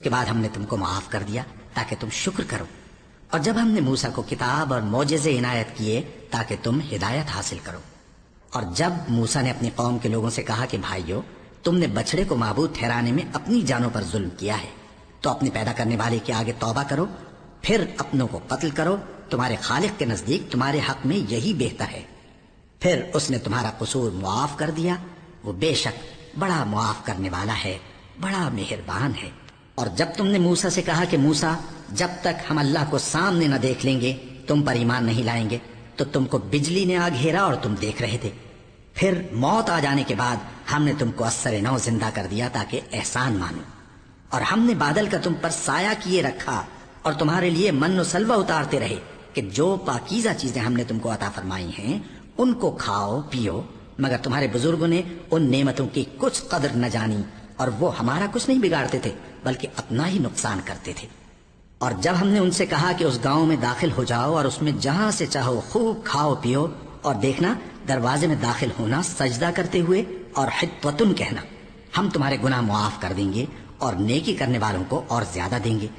के बाद हमने तुमको माफ कर दिया ताकि तुम शुक्र करो। और जब हमने मूसा को किताब और मोजेज़े इनायत किए ताकि तुम हिदायत हासिल करो। और जब मूसा ने अपनी कौम के लोगों से कहा कि भाइयों, तुमने बछड़े को माबूद ठहराने में अपनी जानों पर जुल्म किया है, तो अपने पैदा करने वाले के आगे तौबा करो, फिर अपनों को कत्ल करो। तुम्हारे खालिक के नजदीक तुम्हारे हक में यही बेहतर है। फिर उसने तुम्हारा कसूर मुआफ कर दिया। वो बेशक बड़ा मुआफ करने वाला है, बड़ा मेहरबान है। और जब तुमने मूसा से कहा कि मूसा, जब तक हम अल्लाह को सामने न देख लेंगे तुम पर ईमान नहीं लाएंगे, तो तुमको बिजली ने आ घेरा और तुम देख रहे थे। फिर मौत आ जाने के बाद हमने तुमको अस्सर नौ जिंदा कर दिया ताकि एहसान मानो। और हमने बादल का तुम पर साया किए रखा और तुम्हारे लिए मन और सलवा उतारते रहे कि जो पाकीज़ा चीजें हमने तुमको अता फरमाई हैं उनको खाओ पियो, मगर तुम्हारे बुजुर्गों ने उन नेमतों की कुछ कदर न जानी और वो हमारा कुछ नहीं बिगाड़ते थे बल्कि अपना ही नुकसान करते थे। और जब हमने उनसे कहा कि उस गांव में दाखिल हो जाओ और उसमें जहां से चाहो खूब खाओ पियो, और देखना दरवाजे में दाखिल होना सजदा करते हुए और हित्वतुन कहना, हम तुम्हारे गुनाह मुआफ कर देंगे और नेकी करने वालों को और ज्यादा देंगे।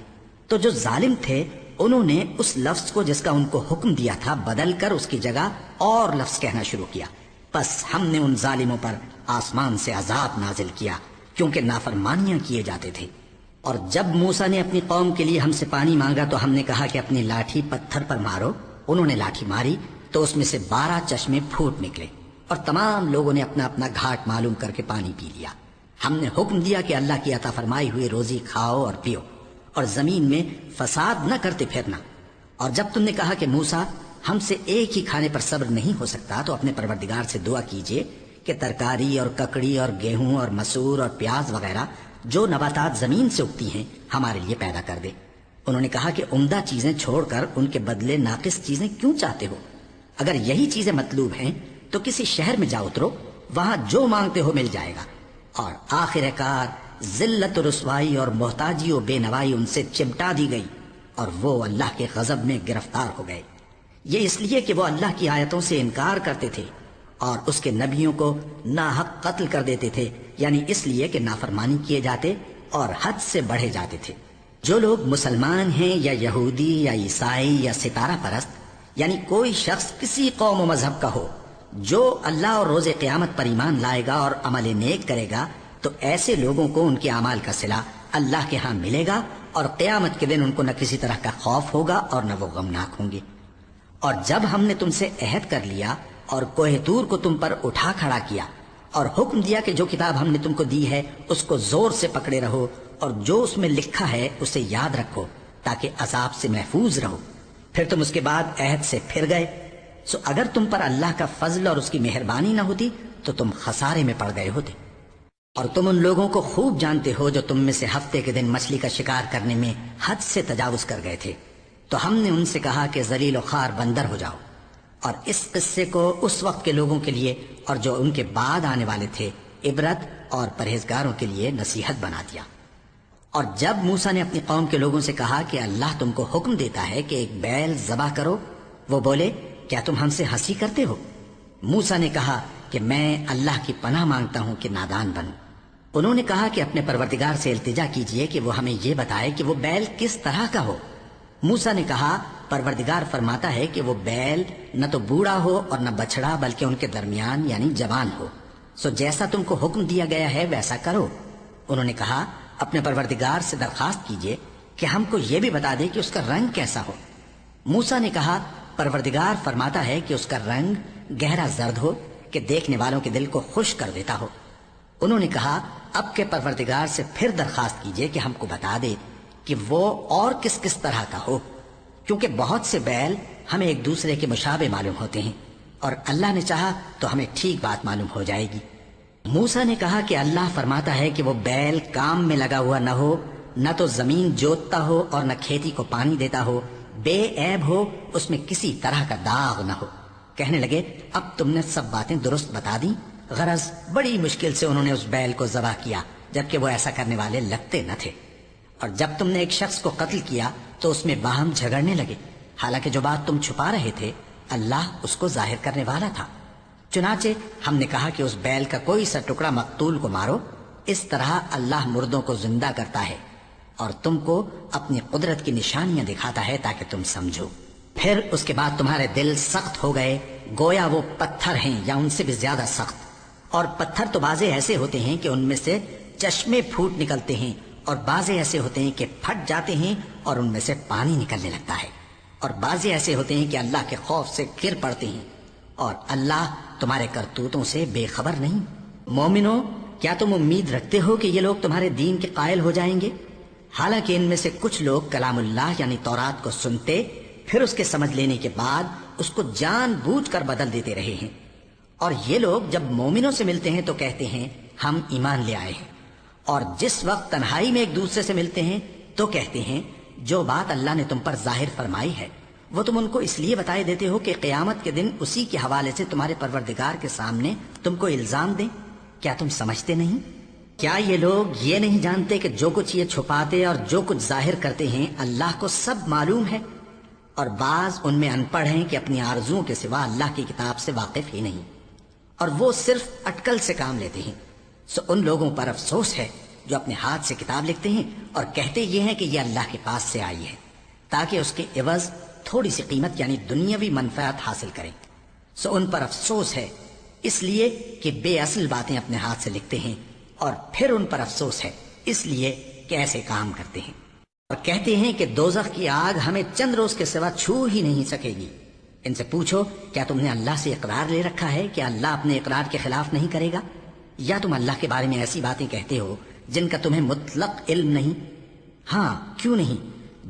तो जो जालिम थे उन्होंने उस लफ्ज को जिसका उनको हुक्म दिया था बदल कर उसकी जगह और लफ्ज कहना शुरू किया। बस हमने उन जालिमों पर आसमान से अजाब नाजिल किया क्योंकि नाफरमानियां किए जाते थे। और जब मूसा ने अपनी कौम के लिए हमसे पानी मांगा तो हमने कहा कि अपनी लाठी पत्थर पर मारो। उन्होंने लाठी मारी तो उसमें से 12 चश्मे फूट निकले और तमाम लोगों ने अपना अपना घाट मालूम करके पानी पी लिया। हमने हुक्म दिया कि अल्लाह की अता फरमाई हुई रोजी खाओ और पियो और जमीन में फसाद न करते फिरना। और जब तुमने कहा कि मूसा, हमसे एक ही खाने पर सब्र नहीं हो सकता, तो अपने परवरदिगार से दुआ कीजिए कि तरकारी और ककड़ी और गेहूं और मसूर और प्याज वगैरह जो नबातात जमीन से उगती हैं हमारे लिए पैदा कर दे। उन्होंने कहा कि उम्दा चीजें छोड़कर उनके बदले नाकिस चीजें क्यों चाहते हो? अगर यही चीजें मतलूब हैं तो किसी शहर में जा उतरो, वहां जो मांगते हो मिल जाएगा। और आखिरकार जिल्लत रुसवाई और मोहताजी और बेनवाई उनसे चिमटा दी गई और वो अल्लाह के गजब में गिरफ्तार हो गए। ये इसलिए कि वो अल्लाह की आयतों से इनकार करते थे और उसके नबियों को नाहक कत्ल कर देते थे, यानी इसलिए कि नाफरमानी किए जाते और हद से बढ़े जाते थे। जो लोग मुसलमान हैं या यहूदी या ईसाई या सितारा परस्त, यानी कोई शख्स किसी कौम और मजहब का हो, जो अल्लाह और रोजे क़यामत पर ईमान लाएगा और अमल नेक करेगा, तो ऐसे लोगों को उनके अमाल का सिला अल्लाह के यहाँ मिलेगा और क़यामत के दिन उनको न किसी तरह का खौफ होगा और न वो गमनाक होंगे। और जब हमने तुमसे अहद कर लिया और कोहे तूर को तुम पर उठा खड़ा किया और हुक्म दिया कि जो किताब हमने तुमको दी है उसको जोर से पकड़े रहो और जो उसमें लिखा है उसे याद रखो ताकि अजाब से महफूज रहो, फिर तुम उसके बाद अहद से फिर गए, सो अगर तुम पर अल्लाह का फजल और उसकी मेहरबानी न होती तो तुम खसारे में पड़ गए होते। और तुम उन लोगों को खूब जानते हो जो तुम में से हफ्ते के दिन मछली का शिकार करने में हद से तजावुज कर गए थे, तो हमने उनसे कहा कि जलील खार बंदर हो जाओ। और इस किस्से को उस वक्त के लोगों के लिए और जो उनके बाद आने वाले थे इबरत और परहेजगारों के लिए नसीहत बना दिया। और जब मूसा ने अपनी कौम के लोगों से कहा कि अल्लाह तुमको हुक्म देता है कि एक बैल ज़बा करो, वो बोले, क्या तुम हमसे हंसी करते हो? मूसा ने कहा कि मैं अल्लाह की पनाह मांगता हूं कि नादान बनूं। उन्होंने कहा कि अपने परवरदिगार से इल्तिजा कीजिए कि वो हमें ये बताए कि वो बैल किस तरह का हो। मूसा ने कहा, परवरदिगार फरमाता है कि वो बैल न तो बूढ़ा हो और न बछड़ा बल्कि उनके दरमियान यानी जवान हो, सो जैसा तुमको हुक्म दिया गया है वैसा करो। उन्होंने कहा, अपने परवरदिगार से दरखास्त कीजिए कि हमको ये भी बता दे कि उसका रंग कैसा हो। मूसा ने कहा, परवरदिगार फरमाता है कि उसका रंग गहरा जर्द हो कि देखने वालों के दिल को खुश कर देता हो। उन्होंने कहा, अब के परवरदिगार से फिर दरखास्त कीजिए कि हमको बता दे कि वो और किस किस तरह का हो, क्योंकि बहुत से बैल हमें एक दूसरे के मुशाबे मालूम होते हैं और अल्लाह ने चाहा तो हमें ठीक बात मालूम हो जाएगी। मूसा ने कहा कि अल्लाह फरमाता है कि वो बैल काम में लगा हुआ न हो, न तो जमीन जोतता हो और न खेती को पानी देता हो, बेऐब हो, उसमें किसी तरह का दाग न हो। कहने लगे, अब तुमने सब बातें दुरुस्त बता दी। गरज बड़ी मुश्किल से उन्होंने उस बैल को ज़बह किया, जबकि वो ऐसा करने वाले लगते न थे। और जब तुमने एक शख्स को कत्ल किया तो उसमें बाहम झगड़ने लगे, हालांकि जो बात तुम छुपा रहे थे अल्लाह उसको जाहिर करने वाला था। चुनाचे हमने कहा कि उस बैल का कोई सा टुकड़ा मकतूल को मारो। इस तरह अल्लाह मुर्दों को जिंदा करता है اور تم کو اپنی قدرت کی نشانیاں دکھاتا ہے تاکہ تم سمجھو۔ پھر اس کے بعد تمہارے دل سخت ہو گئے، گویا وہ پتھر ہیں یا ان سے بھی زیادہ سخت۔ اور پتھر تو بعضے ایسے ہوتے ہیں کہ ان میں سے چشمے پھوٹ نکلتے ہیں، اور بعضے ایسے ہوتے ہیں کہ پھٹ جاتے ہیں اور ان میں سے پانی نکلنے لگتا ہے، اور بعضے ایسے ہوتے ہیں کہ اللہ کے خوف سے گر پڑتے ہیں، اور اللہ تمہارے کرتوتوں سے بے خبر نہیں۔ مومنو، کیا تم امید رکھتے ہو کہ یہ لوگ تمہارے دین کے قائل ہو جائیں گے؟ حالانکہ ان میں سے کچھ لوگ کلام اللہ یعنی تورات کو سنتے، پھر اس کے سمجھ لینے کے بعد اس کو جان بوجھ کر بدل دیتے رہے ہیں۔ اور یہ لوگ جب مومنوں سے ملتے ہیں تو کہتے ہیں ہم ایمان لے آئے ہیں، اور جس وقت تنہائی میں ایک دوسرے سے ملتے ہیں تو کہتے ہیں جو بات اللہ نے تم پر ظاہر فرمائی ہے وہ تم ان کو اس لیے بتائے دیتے ہو کہ قیامت کے دن اسی کے حوالے سے تمہارے پروردگار کے سامنے تم کو الزام دیں۔ کیا تم سمجھتے نہیں؟ کیا یہ لوگ یہ نہیں جانتے کہ جو کچھ یہ چھپاتے اور جو کچھ ظاہر کرتے ہیں اللہ کو سب معلوم ہے؟ اور بعض ان میں ان پڑھ ہیں کہ اپنی آرزوؤں کے سوا اللہ کی کتاب سے واقف ہی نہیں، اور وہ صرف اٹکل سے کام لیتے ہیں۔ سو ان لوگوں پر افسوس ہے جو اپنے ہاتھ سے کتاب لکھتے ہیں اور کہتے یہ ہیں کہ یہ اللہ کے پاس سے آئی ہے، تاکہ اس کے عوض تھوڑی سی قیمت یعنی دنیاوی منفعت حاصل کریں۔ سو ان پر افسوس ہے اس لیے کہ بے اصل باتیں اپنے ہاتھ سے لکھتے ہیں، اور پھر ان پر افسوس ہے اس لیے کہ ایسے کام کرتے ہیں، اور کہتے ہیں کہ دوزخ کی آگ ہمیں چند روز کے سوا چھو ہی نہیں سکے گی۔ ان سے پوچھو کیا تم نے اللہ سے اقرار لے رکھا ہے کہ اللہ اپنے اقرار کے خلاف نہیں کرے گا، یا تم اللہ کے بارے میں ایسی باتیں کہتے ہو جن کا تمہیں مطلق علم نہیں؟ ہاں کیوں نہیں،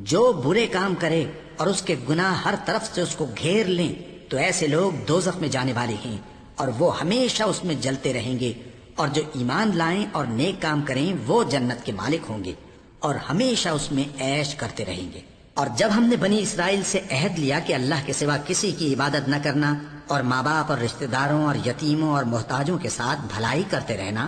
جو برے کام کرے اور اس کے گناہ ہر طرف سے اس کو گھیر لیں تو ایسے لوگ دوزخ میں جانے والے ہیں، اور وہ ہمیشہ اس میں جلتے رہیں گے، اور جو ایمان لائیں اور نیک کام کریں وہ جنت کے مالک ہوں گے اور ہمیشہ اس میں عیش کرتے رہیں گے۔ اور جب ہم نے بنی اسرائیل سے عہد لیا کہ اللہ کے سوا کسی کی عبادت نہ کرنا، اور ماں باپ اور رشتہ داروں اور یتیموں اور محتاجوں کے ساتھ بھلائی کرتے رہنا،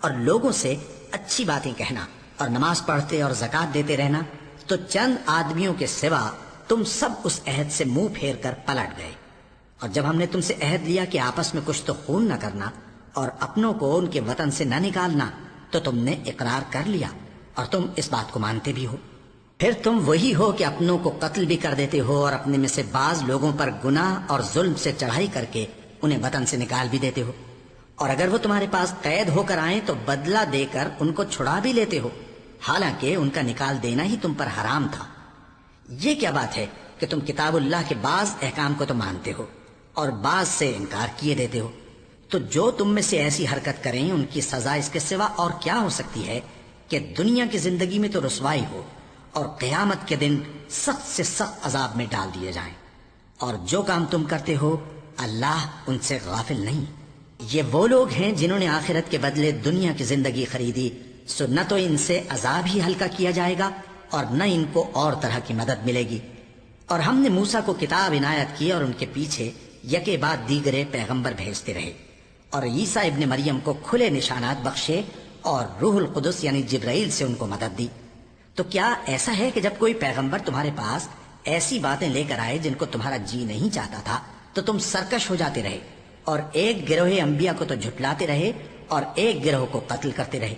اور لوگوں سے اچھی باتیں کہنا، اور نماز پڑھتے اور زکوٰۃ دیتے رہنا، تو چند آدمیوں کے سوا تم سب اس عہد سے منہ پھیر کر پلٹ گئے۔ اور جب ہم نے تم سے عہد لیا کہ آپس میں کچھ تو خون نہ کرنا اور اپنوں کو ان کے وطن سے نہ نکالنا، تو تم نے اقرار کر لیا اور تم اس بات کو مانتے بھی ہو۔ پھر تم وہی ہو کہ اپنوں کو قتل بھی کر دیتے ہو، اور اپنے میں سے بعض لوگوں پر گناہ اور ظلم سے چڑھائی کر کے انہیں وطن سے نکال بھی دیتے ہو، اور اگر وہ تمہارے پاس قید ہو کر آئیں تو بدلہ دے کر ان کو چھڑا بھی لیتے ہو، حالانکہ ان کا نکال دینا ہی تم پر حرام تھا۔ یہ کیا بات ہے کہ تم کتاب اللہ کے بعض احکام کو تو مانتے ہو اور بعض سے انکار کیے دیتے ہو؟ تو جو تم میں سے ایسی حرکت کریں ان کی سزا اس کے سوا اور کیا ہو سکتی ہے کہ دنیا کی زندگی میں تو رسوائی ہو اور قیامت کے دن سخت سے سخت عذاب میں ڈال دیے جائیں۔ اور جو کام تم کرتے ہو اللہ ان سے غافل نہیں۔ یہ وہ لوگ ہیں جنہوں نے آخرت کے بدلے دنیا کی زندگی خریدی، سو نہ تو ان سے عذاب ہی ہلکا کیا جائے گا اور نہ ان کو اور طرح کی مدد ملے گی۔ اور ہم نے موسیٰ کو کتاب عنایت کی اور ان کے پیچھے یکے بعد دیگرے پیغمبر بھیجتے رہے، اور عیسیٰ ابن مریم کو کھلے نشانات بخشے اور روح القدس یعنی جبرائیل سے ان کو مدد دی۔ تو کیا ایسا ہے کہ جب کوئی پیغمبر تمہارے پاس ایسی باتیں لے کر آئے جن کو تمہارا جی نہیں چاہتا تھا تو تم سرکش ہو جاتے رہے، اور ایک گروہ انبیاء کو تو جھٹلاتے رہے اور ایک گروہ کو قتل کرتے رہے،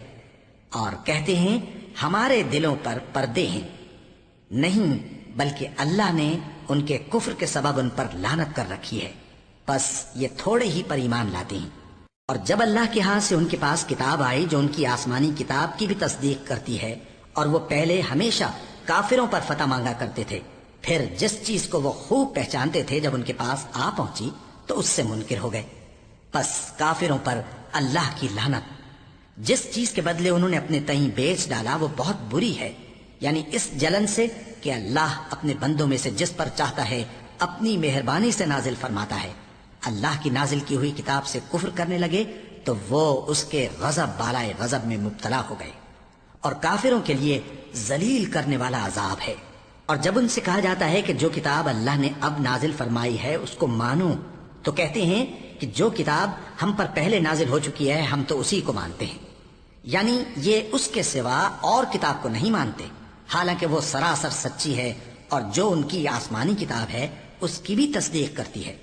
اور کہتے ہیں ہمارے دلوں پر پردے ہیں؟ نہیں، بلکہ اللہ نے ان کے کفر کے سبب ان پر لعنت کر رکھی ہے، بس یہ تھوڑے ہی پر ایمان لاتے ہیں۔ اور جب اللہ کے ہاتھ سے ان کے پاس کتاب آئی جو ان کی آسمانی کتاب کی بھی تصدیق کرتی ہے، اور وہ پہلے ہمیشہ کافروں پر فتح مانگا کرتے تھے، پھر جس چیز کو وہ خوب پہچانتے تھے جب ان کے پاس آ پہنچی تو اس سے منکر ہو گئے، بس کافروں پر اللہ کی لعنت۔ جس چیز کے بدلے انہوں نے اپنے تئیں بیچ ڈالا وہ بہت بری ہے، یعنی اس جلن سے کہ اللہ اپنے بندوں میں سے جس پر چاہتا ہے اپنی مہربانی سے نازل فرماتا ہے۔ اللہ کی نازل کی ہوئی کتاب سے کفر کرنے لگے تو وہ اس کے غضب بالائے غضب میں مبتلا ہو گئے، اور کافروں کے لیے ذلیل کرنے والا عذاب ہے۔ اور جب ان سے کہا جاتا ہے کہ جو کتاب اللہ نے اب نازل فرمائی ہے اس کو مانو، تو کہتے ہیں کہ جو کتاب ہم پر پہلے نازل ہو چکی ہے ہم تو اسی کو مانتے ہیں، یعنی یہ اس کے سوا اور کتاب کو نہیں مانتے، حالانکہ وہ سراسر سچی ہے، اور جو ان کی آسمانی کتاب ہے اس کی بھی تصدیق کرتی ہے۔